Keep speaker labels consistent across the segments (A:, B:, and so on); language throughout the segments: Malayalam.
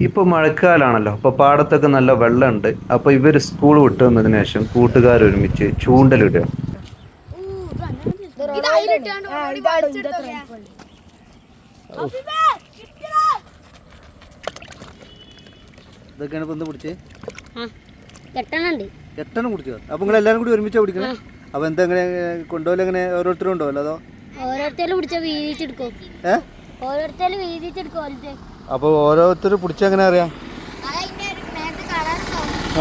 A: ഇപ്പോൾ മഴക്കാലാണല്ലോ, അപ്പോൾ പാടത്തൊക്കെ നല്ല വെള്ളമുണ്ട്. അപ്പോൾ ഇവർ സ്കൂൾ വിട്ട് വന്നതിന് ശേഷം കൂട്ടുകാരൊരുമിച്ച് ചൂണ്ടലിടുക. ഇതൊക്കെയാണ് ഇപ്പൊ പിടിച്ചേ. എട്ടെണ്ണം പിടിച്ചോ? അപ്പൊ നിങ്ങൾ എല്ലാരും കൂടി ഒരുമിച്ചാ പിടിക്കണേ? അപ്പൊ എന്താ എങ്ങനെ കൊണ്ടുപോലെ എങ്ങനെ ഓരോരുത്തരും ഉണ്ടല്ലോ? അതോ അപ്പൊ ഓരോരുത്തർ പിടിച്ച എങ്ങനെ അറിയാം?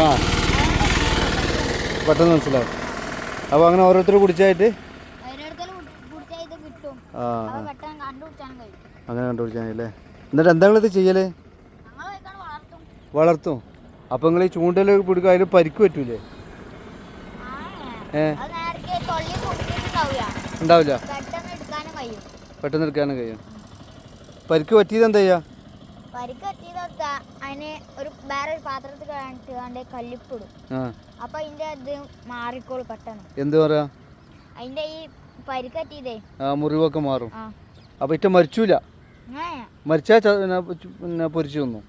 A: ആ, പെട്ടെന്ന് മനസ്സിലാവും. അപ്പൊ അങ്ങനെ ഓരോരുത്തർ പിടിച്ചായിട്ട് അങ്ങനെ കണ്ടുപിടിച്ചാണല്ലേ. എന്നിട്ട് എന്താ ഇത് ചെയ്യല്? വളർത്തും. അപ്പൊ നിങ്ങൾ ഈ ചൂണ്ടൽ പിടിക്കുക, അതിൽ പരിക്ക് പറ്റൂലേ? ഉണ്ടാവില്ല, പെട്ടെന്ന് എടുക്കാനും കഴിയും. പരിക്ക് പറ്റിയത് എന്താ ചെയ്യാ?
B: അതിന് ഒരു വേറെ പാത്രത്തിൽ കല്ലിപ്പിടും. അപ്പൊ അതിന്റെ ഇത് മാറിക്കോളും പെട്ടെന്ന്.
A: എന്ത് പറയാ?
B: അതിന്റെ ഈ പരിക്ക് പറ്റിയതേ
A: മുറിവൊക്കെ മാറും. അപ്പൊ ഇറ്റ മരിച്ചൂല? മരിച്ചാ പിന്നെ പൊരിച്ചു തന്നു.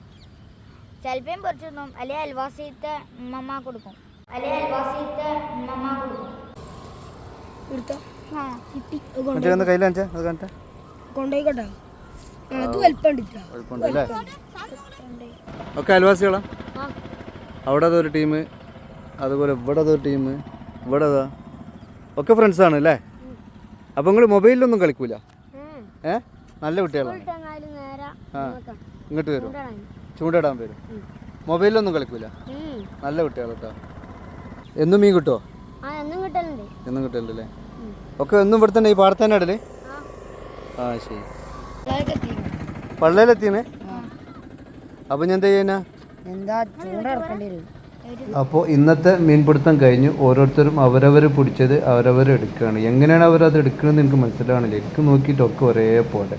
B: ചിലപ്പം പൊരിച്ചു തന്നും, അല്ലെ അയൽവാസിത്തെ ഉമ്മ കൊടുക്കും.
A: ഒക്കെ അയൽവാസികളാ? അവിടെ അതൊരു ടീം, അതുപോലെ ഇവിടെ അതൊരു ടീം, ഇവിടെ അതാ ഒക്കെ ഫ്രണ്ട്സാണ് അല്ലേ? അപ്പം നിങ്ങൾ മൊബൈലിലൊന്നും കളിക്കൂല? നല്ല കുട്ടികളാണ്. ആ, ഇങ്ങോട്ട് വരും, ചൂണ്ടിടാൻ വരും. മൊബൈലിലൊന്നും കളിക്കൂല? നല്ല കുട്ടികൾ കേട്ടോ. എന്നും മീൻ കിട്ടുമോ? എന്നും കിട്ടല്ലേ? ഒക്കെ എന്നും ഇവിടെ തന്നെ ഈ പാടത്തന്നെ ഇടല്? ആ, ശരി. പള്ളയിലെത്തിനെ? അപ്പൊ ഞാൻ എന്താ ചെയ്യാനാ? അപ്പോൾ ഇന്നത്തെ മീൻപിടുത്തം കഴിഞ്ഞ് ഓരോരുത്തരും അവരവർ പിടിച്ചത് അവരവർ എടുക്കുകയാണ്. എങ്ങനെയാണ് അവരത് എടുക്കണമെന്ന് എനിക്ക് മനസ്സിലാവണില്ല. എനിക്ക് നോക്കിയിട്ടൊക്കെ ഒരേപോലെ.